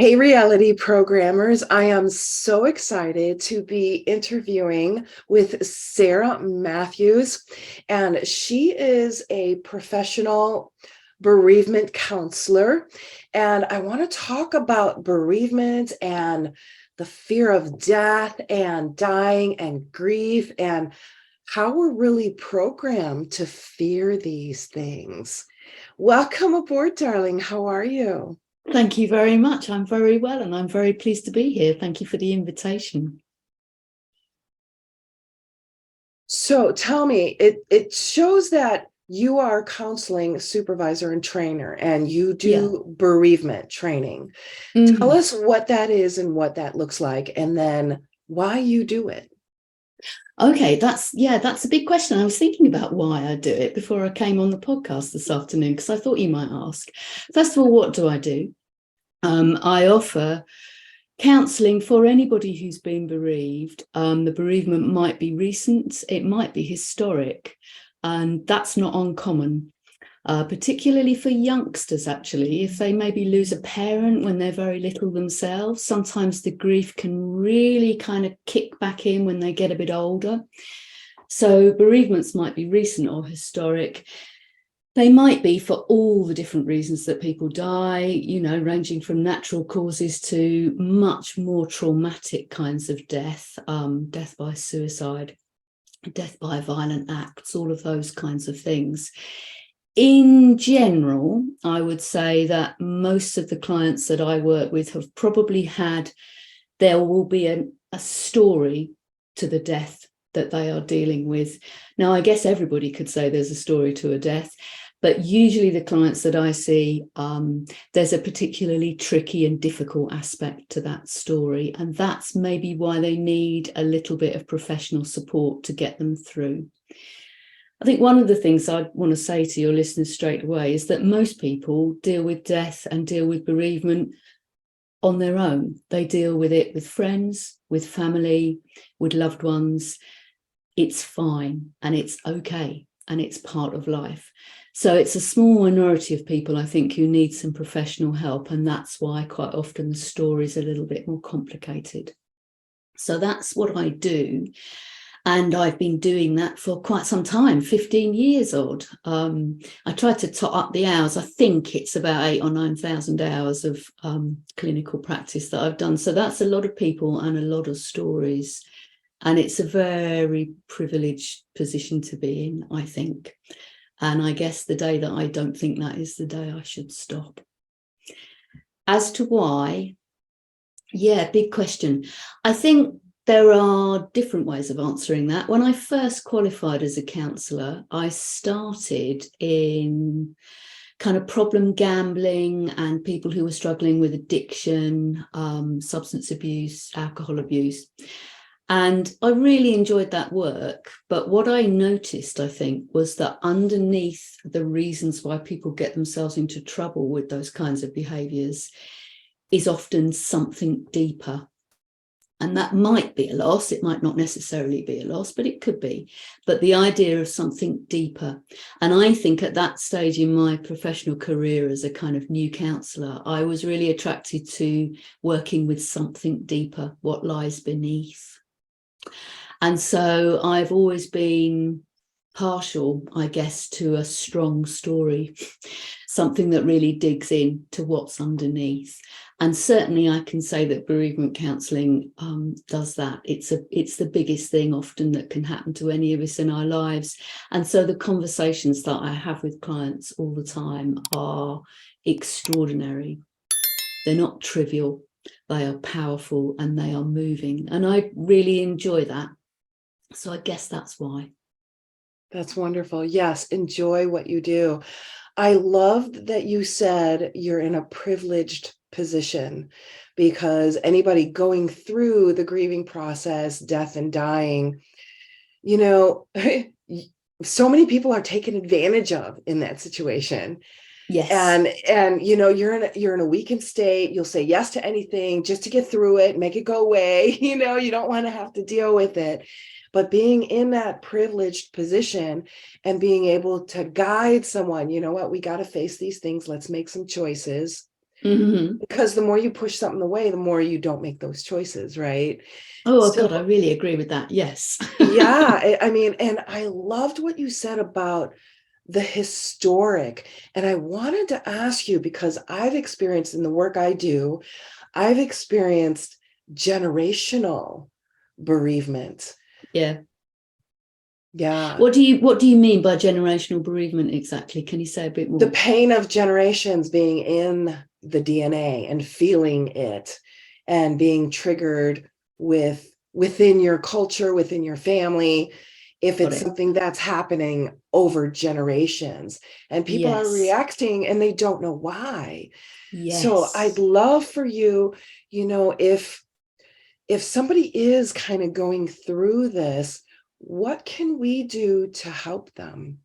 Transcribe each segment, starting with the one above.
Hey, reality programmers. I am so excited to be interviewing with Sara Mathews, and she is a professional bereavement counselor. And I want to talk about bereavement and the fear of death and dying and grief and how we're really programmed to fear these things. Welcome aboard, darling. How are you? Thank you very much. I'm very well and I'm very pleased to be here. Thank you for the invitation. So tell me, it shows that you are counseling supervisor and trainer and you Yeah. do bereavement training. Tell Mhm. us what that is and what that looks like, and then why you do it. Okay, that's a big question. I was thinking about why I do it before I came on the podcast this afternoon because I thought you might ask. First of all, what do I do? I offer counselling for anybody who's been bereaved. The bereavement might be recent, it might be historic, and that's not uncommon. Particularly for youngsters, actually, if they maybe lose a parent when they're very little themselves, sometimes the grief can really kind of kick back in when they get a bit older. So bereavements might be recent or historic. They might be for all the different reasons that people die, ranging from natural causes to much more traumatic kinds of death, death by suicide, death by violent acts, all of those kinds of things. In general, I would say that most of the clients that I work with have probably there will be a story to the death that they are dealing with. Now, I guess everybody could say there's a story to a death, but usually the clients that I see, there's a particularly tricky and difficult aspect to that story. And that's maybe why they need a little bit of professional support to get them through. I think one of the things I want to say to your listeners straight away is that most people deal with death and deal with bereavement on their own. They deal with it with friends, with family, with loved ones. It's fine and it's okay and it's part of life. So it's a small minority of people, I think, who need some professional help, and that's why quite often the story is a little bit more complicated. So that's what I do. And I've been doing that for quite some time, 15 years odd. I try to top up the hours. I think it's about 8,000 or 9,000 hours of clinical practice that I've done. So that's a lot of people and a lot of stories. And it's a very privileged position to be in, I think. And I guess the day that I don't think that is the day I should stop. As to why, big question. I think there are different ways of answering that. When I first qualified as a counsellor, I started in kind of problem gambling and people who were struggling with addiction, substance abuse, alcohol abuse. And I really enjoyed that work. But what I noticed, I think, was that underneath the reasons why people get themselves into trouble with those kinds of behaviours is often something deeper. And that might be a loss. It might not necessarily be a loss, but it could be. But the idea of something deeper. And I think at that stage in my professional career as a kind of new counsellor, I was really attracted to working with something deeper, what lies beneath. And so I've always been partial, I guess, to a strong story, something that really digs into what's underneath. And certainly I can say that bereavement counselling does that. It's the biggest thing often that can happen to any of us in our lives. And so the conversations that I have with clients all the time are extraordinary. They're not trivial. They are powerful and they are moving. And I really enjoy that. So I guess that's why. That's wonderful. Yes, enjoy what you do. I loved that you said you're in a privileged position, because anybody going through the grieving process, death and dying, so many people are taken advantage of in that situation. Yes. And you're in a weakened state. You'll say yes to anything just to get through it, make it go away. You don't want to have to deal with it. But being in that privileged position and being able to guide someone, you know what, we got to face these things. Let's make some choices. Mhm. Because the more you push something away, the more you don't make those choices, right? Oh, So God, I really agree with that. Yes. yeah, I mean, and I loved what you said about the historic. And I wanted to ask you, because I've experienced in the work I do, I've experienced generational bereavement. Yeah. Yeah. What do you mean by generational bereavement exactly? Can you say a bit The more? pain of generations being in the DNA and feeling it and being triggered within your culture, within your family, if Got it's it. something that's happening over generations and people are Yes. reacting and they don't know why. So I'd Yes. love for you, if somebody is kind of going through this, what can we do to help them?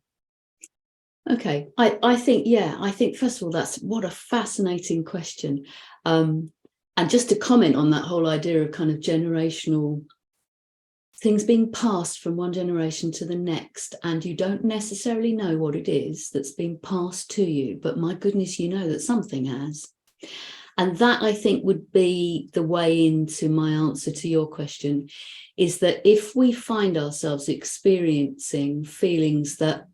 Okay. I think first of all, that's what a fascinating question. And just to comment on that whole idea of kind of generational things being passed from one generation to the next, and you don't necessarily know what it is that's being passed to you, but my goodness, you know that something has. And that, I think, would be the way into my answer to your question, is that if we find ourselves experiencing feelings that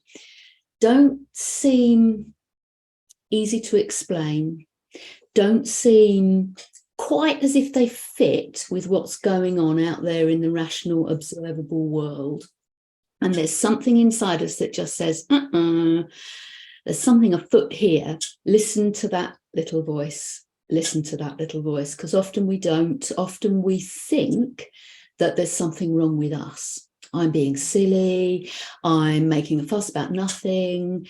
don't seem easy to explain, don't seem quite as if they fit with what's going on out there in the rational, observable world, and there's something inside us that just says, there's something afoot here, listen to that little voice. Listen to that little voice, because often we don't. Often we think that there's something wrong with us. I'm being silly, I'm making a fuss about nothing,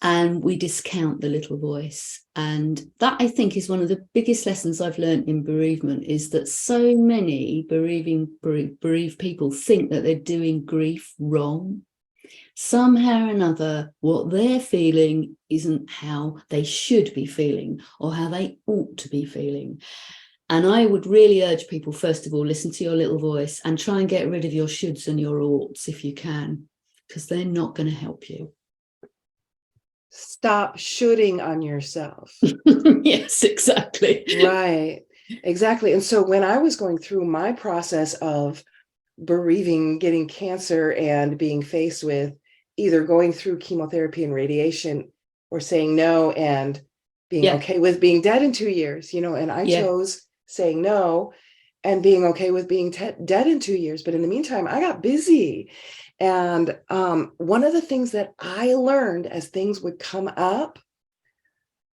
and we discount the little voice. And that, I think, is one of the biggest lessons I've learned in bereavement, is that so many bereaved people think that they're doing grief wrong. Somehow or another, what they're feeling isn't how they should be feeling or how they ought to be feeling. And I would really urge people, first of all, listen to your little voice and try and get rid of your shoulds and your oughts if you can, because they're not going to help you. Stop shooting on yourself. Yes, exactly. Right, exactly. And so when I was going through my process of bereaving, getting cancer, and being faced with either going through chemotherapy and radiation or saying no and being Yeah, okay with being dead in 2 years, and I yeah. chose saying no and being okay with being dead in 2 years. But in the meantime, I got busy. And one of the things that I learned as things would come up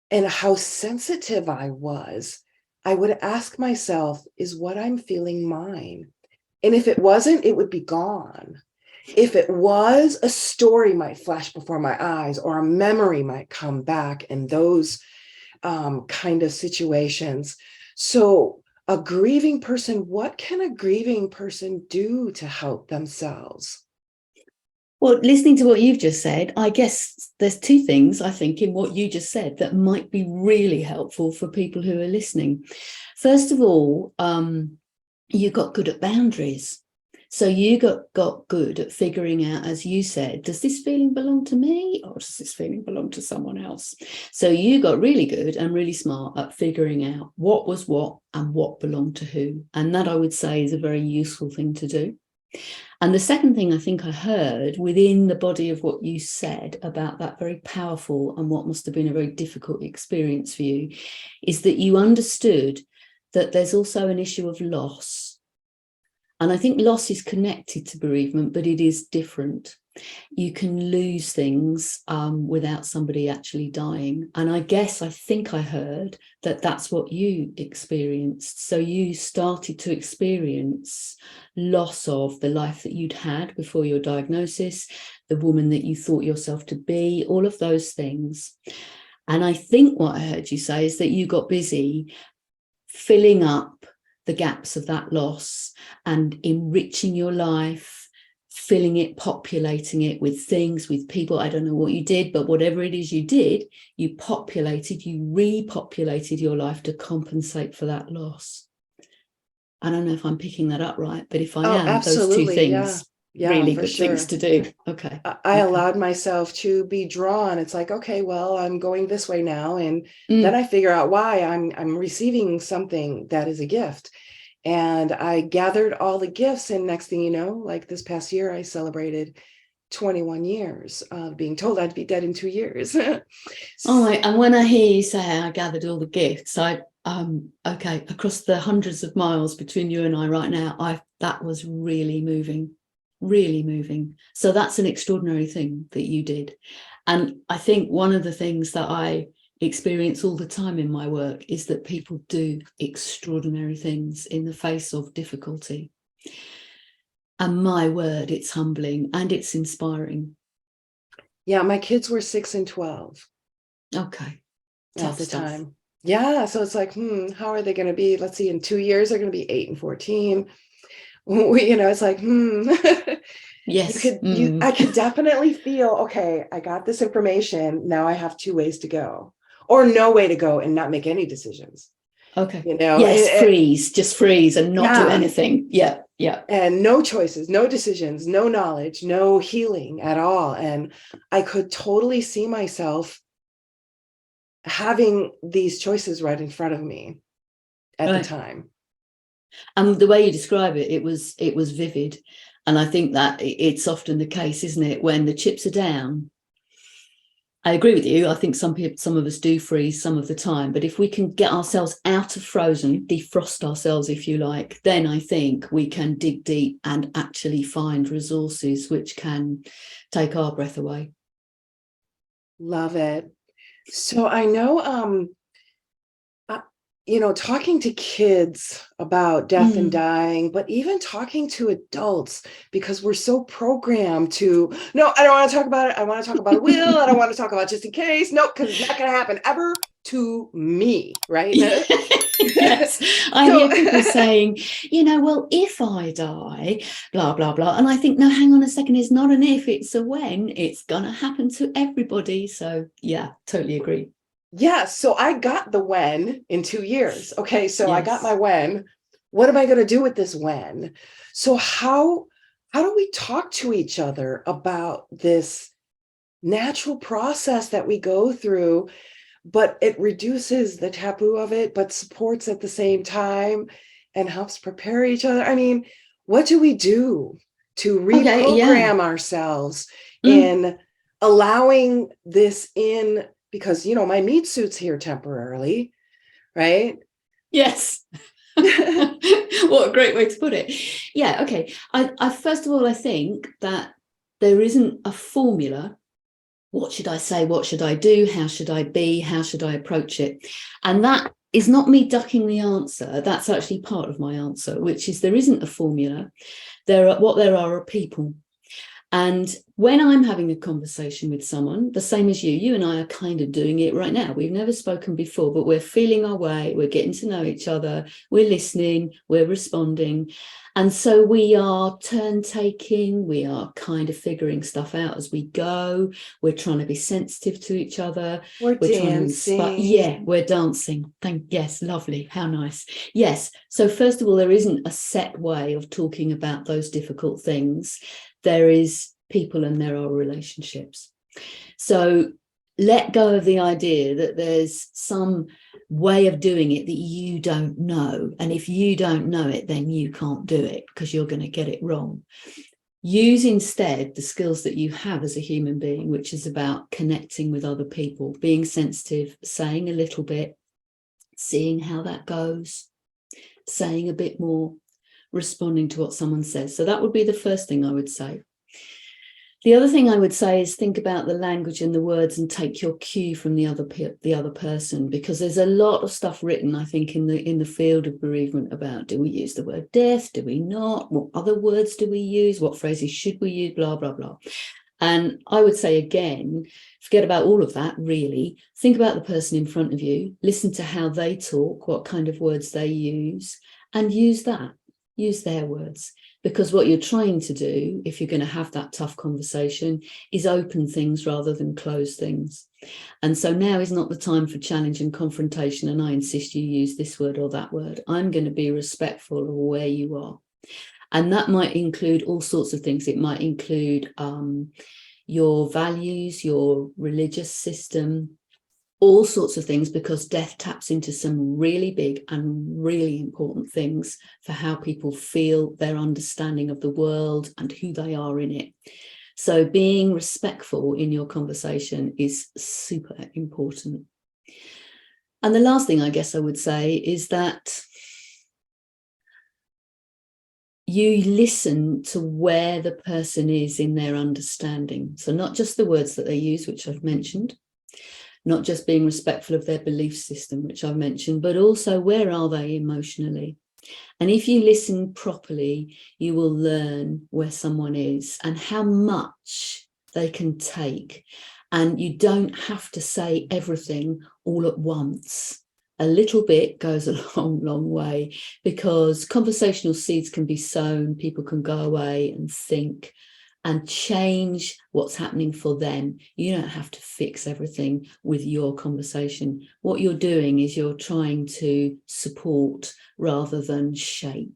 and how sensitive I was, I would ask myself, is what I'm feeling mine? And if it wasn't, it would be gone. If it was, a story might flash before my eyes or a memory might come back in those kind of situations. So a grieving person, what can a grieving person do to help themselves? Well, listening to what you've just said, I guess there's two things, I think, in what you just said that might be really helpful for people who are listening. First of all, you got good at boundaries. So you got good at figuring out, as you said, does this feeling belong to me or does this feeling belong to someone else? So you got really good and really smart at figuring out what was what and what belonged to who. And that, I would say, is a very useful thing to do. And the second thing I think I heard within the body of what you said about that very powerful and what must have been a very difficult experience for you is that you understood that there's also an issue of loss. And I think loss is connected to bereavement, but it is different. You can lose things without somebody actually dying. And I think I heard that that's what you experienced. So you started to experience loss of the life that you'd had before your diagnosis, the woman that you thought yourself to be, all of those things. And I think what I heard you say is that you got busy filling up the gaps of that loss and enriching your life, filling it, populating it with things, with people. I don't know what you did, but whatever it is you did, you repopulated your life to compensate for that loss. I don't know if I'm picking that up right, but if I Oh, am, those two absolutely. Yeah. things Yeah, really for good things sure. to do. Okay. I Okay. allowed myself to be drawn. It's like, okay, well, I'm going this way now. And then Mm. I figure out why I'm receiving something that is a gift. And I gathered all the gifts. And next thing you know, like this past year, I celebrated 21 years of being told I'd be dead in 2 years. Oh, and when I hear you say I gathered all the gifts, okay, across the hundreds of miles between you and I right now, that was really moving, really moving. So that's an extraordinary thing that you did. And I think one of the things that I experience all the time in my work is that people do extraordinary things in the face of difficulty. And my word, it's humbling and it's inspiring. Yeah, my kids were 6 and 12 Okay. at Tough the stuff. time. Yeah, so it's like, how are they going to be? Let's see, in 2 years, they're going to be 8 and 14. It's like, Yes. I could definitely feel, okay, I got this information. Now I have 2 ways to go, or no way to go and not make any decisions. Okay. Yes, just freeze and not do anything. Yeah. And no choices, no decisions, no knowledge, no healing at all. And I could totally see myself having these choices right in front of me at the time. And the way you describe it, it was vivid. And I think that it's often the case, isn't it? When the chips are down, I agree with you. I think some of us do freeze some of the time, but if we can get ourselves out of frozen, defrost ourselves, if you like, then I think we can dig deep and actually find resources which can take our breath away. Love it. So I know, talking to kids about death and dying, but even talking to adults, because we're so programmed to, no, I don't want to talk about it. I want to talk about a will. I don't want to talk about just in case. No, because it's not going to happen ever to me, right? Yes. I hear people saying, well, if I die, blah, blah, blah. And I think, no, hang on a second. It's not an if, it's a when. It's going to happen to everybody. So yeah, totally agree. Yeah, so I got the when in 2 years. Okay, so yes. I got my when. What am I going to do with this when? So how do we talk to each other about this natural process that we go through, but it reduces the taboo of it, but supports at the same time and helps prepare each other? I mean, what do we do to reprogram ourselves in allowing this in? Because, my meat suit's here temporarily, right? Yes. What a great way to put it. Yeah, okay. I first of all, I think that there isn't a formula. What should I say? What should I do? How should I be? How should I approach it? And that is not me ducking the answer. That's actually part of my answer, which is there isn't a formula. There are people. And when I'm having a conversation with someone, the same as you and I are kind of doing it right now. We've never spoken before, but we're feeling our way. We're getting to know each other. We're listening. We're responding. And so we are turn taking. We are kind of figuring stuff out as we go. We're trying to be sensitive to each other. We're dancing. Yeah, we're dancing. Yes, lovely. How nice. Yes. So first of all, there isn't a set way of talking about those difficult things. There is people and there are relationships. So let go of the idea that there's some way of doing it that you don't know. And if you don't know it, then you can't do it because you're going to get it wrong. Use instead the skills that you have as a human being, which is about connecting with other people, being sensitive, saying a little bit, seeing how that goes, saying a bit more, responding to what someone says. So that would be the first thing I would say. The other thing I would say is think about the language and the words and take your cue from the other person, because there's a lot of stuff written, I think, in the field of bereavement about, do we use the word death? Do we not? What other words do we use? What phrases should we use? Blah, blah, blah. And I would say, again, forget about all of that, really. Think about the person in front of you. Listen to how they talk, what kind of words they use, and use that. Use their words. Because what you're trying to do, if you're going to have that tough conversation, is open things rather than close things. And so now is not the time for challenge and confrontation, and I insist you use this word or that word. I'm going to be respectful of where you are. And that might include all sorts of things. It might include your values, your religious system, all sorts of things, because death taps into some really big and really important things for how people feel, their understanding of the world and who they are in it. So being respectful in your conversation is super important. And the last thing I guess I would say is that you listen to where the person is in their understanding. So not just the words that they use, which I've mentioned, not just being respectful of their belief system, which I've mentioned, but also where are they emotionally? And if you listen properly, you will learn where someone is and how much they can take. And you don't have to say everything all at once. A little bit goes a long, long way, because conversational seeds can be sown. People can go away and think and change what's happening for them. You don't have to fix everything with your conversation. What you're doing is you're trying to support rather than shape.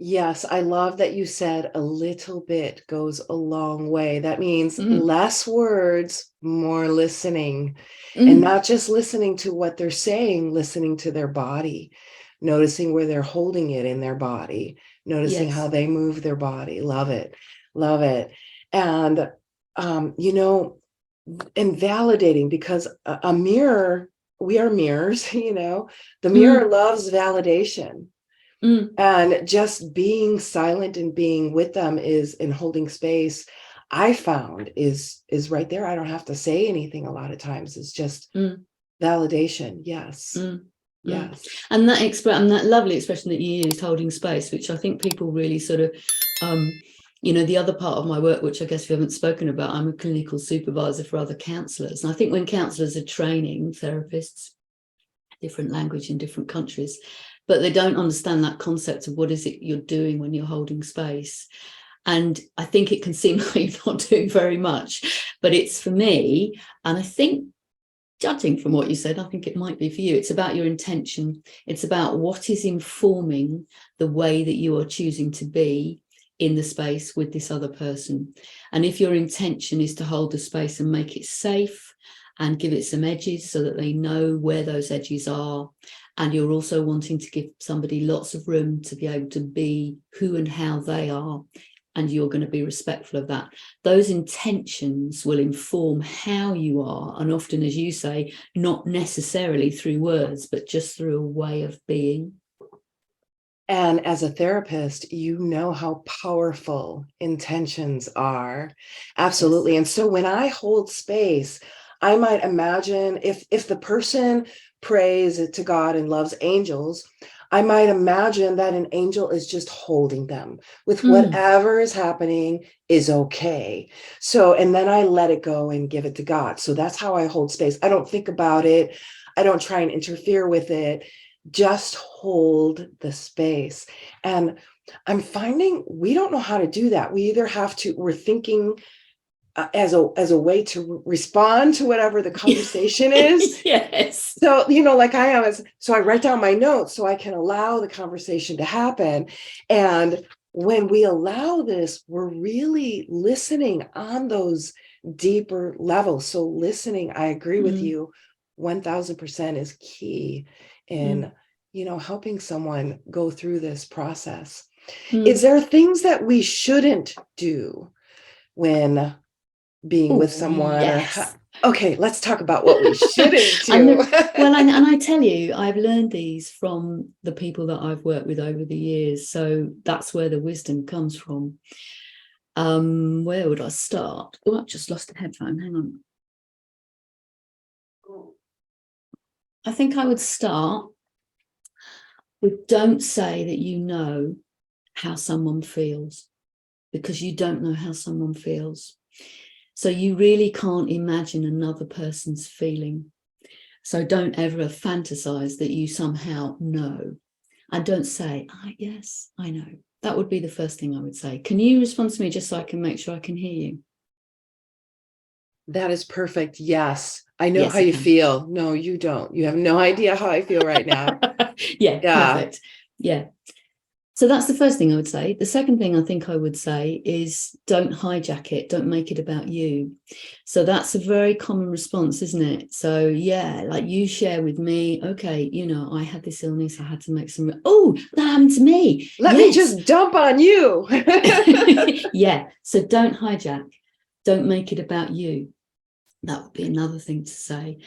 Yes, I love that you said a little bit goes a long way. That means less words, more listening, and not just listening to what they're saying, listening to their body, noticing where they're holding it in their body, noticing how they move their body. Love it. Love it. And, you know, and validating, because a mirror, we are mirrors, you know, the mirror loves validation. And just being silent and being with them is, and holding space, I found is right there. I don't have to say anything a lot of times. It's just validation. Yes. Yes. And that lovely expression that you used, holding space, which I think people really sort of, you know, the other part of my work, which I guess we haven't spoken about, I'm a clinical supervisor for other counsellors. And I think when counsellors are training therapists, different language in different countries, but they don't understand that concept of what is it you're doing when you're holding space. And I think it can seem like you're not doing very much, but it's for me, and I think, judging from what you said, I think it might be for you. It's about your intention. It's about what is informing the way that you are choosing to be in the space with this other person. And if your intention is to hold the space and make it safe and give it some edges so that they know where those edges are, and you're also wanting to give somebody lots of room to be able to be who and how they are, and you're going to be respectful of that, those intentions will inform how you are. And often, as you say, not necessarily through words, but just through a way of being. And as a therapist, you know how powerful intentions are. Absolutely. Yes. And so when I hold space, I might imagine if the person prays to God and loves angels, I might imagine that an angel is just holding them with whatever is happening is okay. So, and then I let it go and give it to God. So that's how I hold space. I don't think about it. I don't try and interfere with it. Just hold the space. And I'm finding we don't know how to do that. We either have to, we're thinking as a way to respond to whatever the conversation is. Yes. So, you know, like I am, so I write down my notes so I can allow the conversation to happen. And when we allow this, we're really listening on those deeper levels. So listening, I agree with you, 1000% is key in, you know, helping someone go through this process. Is there things that we shouldn't do when being with someone? Yes. Okay, let's talk about what we shouldn't do. And I tell you, I've learned these from the people that I've worked with over the years. So that's where the wisdom comes from. Where would I start? Oh, I've just lost a headphone. Hang on. I think I would start with, don't say that you know how someone feels, because you don't know how someone feels. So you really can't imagine another person's feeling. So don't ever fantasize that you somehow know. And don't say, yes, I know. That would be the first thing I would say. Can you respond to me just so I can make sure I can hear you? That is perfect. Yes. I know how you feel. No, you don't. You have no idea how I feel right now. Yeah, perfect. Yeah. So that's the first thing I would say. The second thing I think I would say is don't hijack it. Don't make it about you. So that's a very common response, isn't it? So yeah, like you share with me, okay, I had this illness. I had to make oh, that happened to me. Let me just dump on you. Yeah. So don't hijack. Don't make it about you. That would be another thing to say.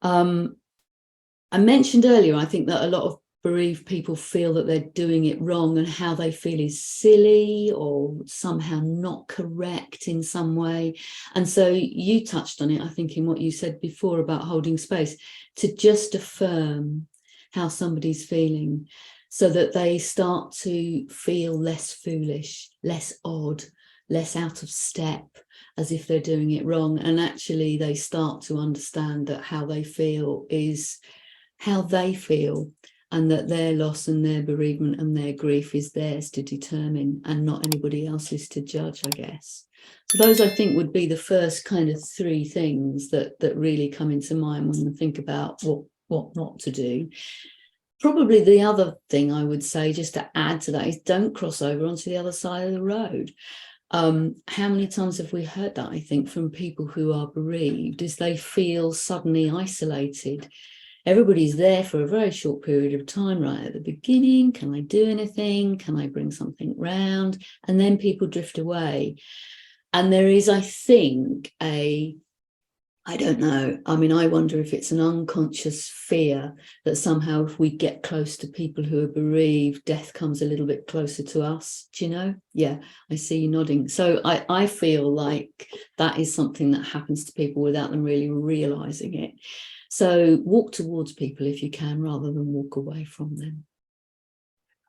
I mentioned earlier, I think that a lot of bereaved people feel that they're doing it wrong, and how they feel is silly or somehow not correct in some way. And so you touched on it, I think, in what you said before about holding space, to just affirm how somebody's feeling so that they start to feel less foolish, less odd, less out of step, as if they're doing it wrong. And actually they start to understand that how they feel is how they feel, and that their loss and their bereavement and their grief is theirs to determine and not anybody else's to judge, I guess. So those, I think, would be the first kind of three things that really come into mind when we think about what not to do. Probably the other thing I would say, just to add to that, is don't cross over onto the other side of the road. How many times have we heard that, I think, from people who are bereaved, is they feel suddenly isolated. Everybody's there for a very short period of time right at the beginning. Can I do anything? Can I bring something round? And then people drift away. And there is, I think, I don't know. I mean, I wonder if it's an unconscious fear that somehow if we get close to people who are bereaved, death comes a little bit closer to us. Do you know? Yeah, I see you nodding. So I feel like that is something that happens to people without them really realizing it. So walk towards people if you can, rather than walk away from them.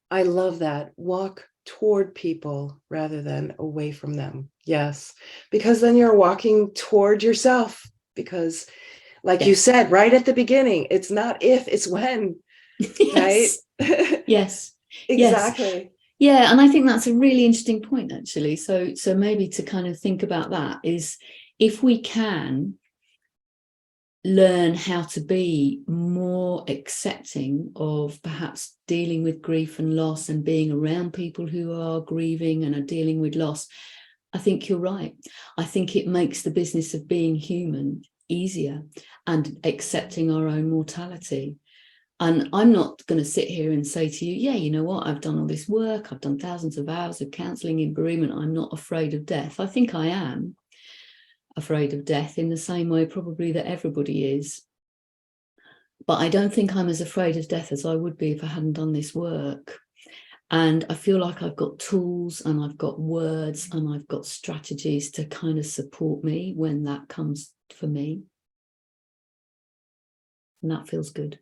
I love that. Walk toward people rather than away from them. Yes, because then you're walking toward yourself. Because, like you said right at the beginning, it's not if, it's when. Yes. Right? Yes. Exactly. Yes. Yeah, and I think that's a really interesting point, actually. So maybe to kind of think about that is, if we can learn how to be more accepting of perhaps dealing with grief and loss and being around people who are grieving and are dealing with loss, I think you're right. I think it makes the business of being human easier, and accepting our own mortality. And I'm not going to sit here and say to you, yeah, you know what, I've done all this work, I've done thousands of hours of counselling in bereavement, I'm not afraid of death. I think I am afraid of death in the same way probably that everybody is. But I don't think I'm as afraid of death as I would be if I hadn't done this work. And I feel like I've got tools and I've got words and I've got strategies to kind of support me when that comes for me. And that feels good.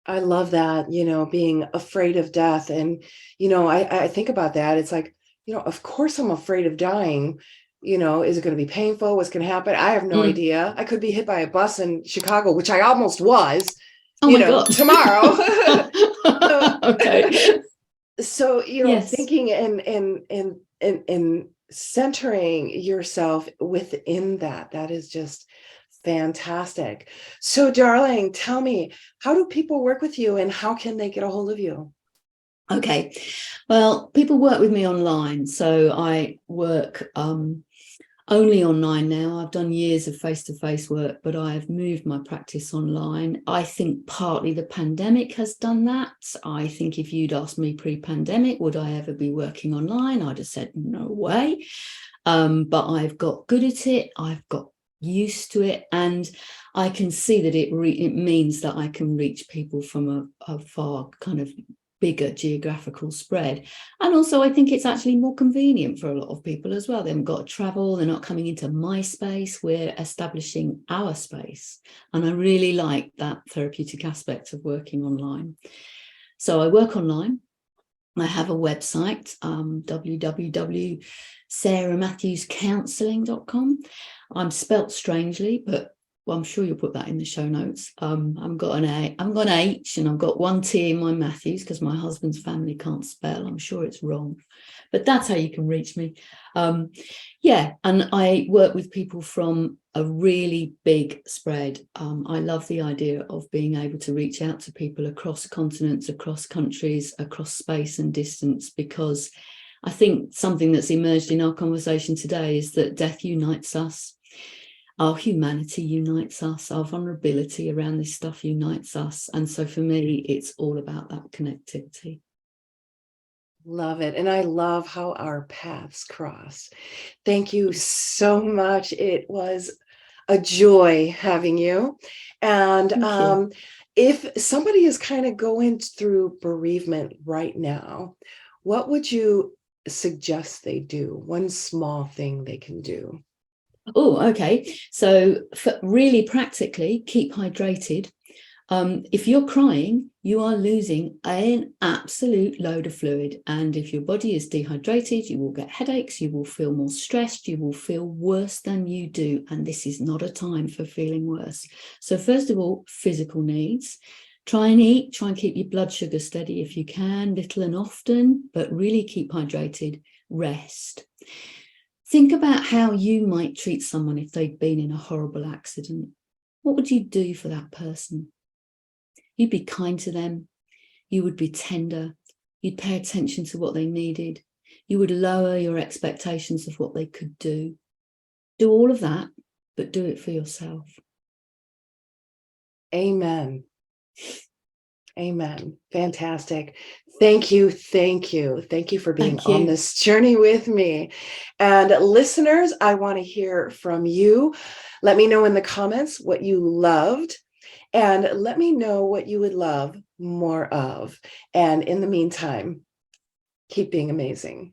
I love that, being afraid of death. And, I think about that. It's like, of course I'm afraid of dying. Is it going to be painful? What's going to happen? I have no idea. I could be hit by a bus in Chicago, which I almost was, oh my God. tomorrow. Okay. So, yes. thinking and centering yourself within that is just fantastic. So, darling, tell me, how do people work with you and how can they get a hold of you? Okay. Well, people work with me online. So I work only online now. I've done years of face-to-face work, but I've moved my practice online. I think partly the pandemic has done that. I think if you'd asked me pre-pandemic, would I ever be working online? I'd have said no way. But I've got good at it. I've got used to it, and I can see that it means that I can reach people from a far kind of bigger geographical spread. And also I think it's actually more convenient for a lot of people as well. They haven't got to travel, they're not coming into my space, we're establishing our space. And I really like that therapeutic aspect of working online. So I work online. I have a website, www.saramathewscounselling.com. I'm spelt strangely, but well, I'm sure you'll put that in the show notes. I've got an A, I've got an H, and I've got one T in my Mathews because my husband's family can't spell. I'm sure it's wrong, but that's how you can reach me. Yeah, and I work with people from a really big spread. I love the idea of being able to reach out to people across continents, across countries, across space and distance, because I think something that's emerged in our conversation today is that death unites us. Our humanity unites us, our vulnerability around this stuff unites us. And so for me, it's all about that connectivity. Love it. And I love how our paths cross. Thank you so much. It was a joy having you. And if somebody is kind of going through bereavement right now, what would you suggest they do? One small thing they can do. Oh, okay. So really practically, keep hydrated. If you're crying, you are losing an absolute load of fluid. And if your body is dehydrated, you will get headaches, you will feel more stressed, you will feel worse than you do. And this is not a time for feeling worse. So first of all, physical needs. Try and eat, try and keep your blood sugar steady if you can, little and often, but really keep hydrated. Rest. Think about how you might treat someone if they'd been in a horrible accident. What would you do for that person? You'd be kind to them. You would be tender. You'd pay attention to what they needed. You would lower your expectations of what they could do. Do all of that, but do it for yourself. Amen. Amen. Fantastic. Thank you. Thank you. Thank you for being on this journey with me. And listeners, I want to hear from you. Let me know in the comments what you loved, and let me know what you would love more of. And in the meantime, keep being amazing.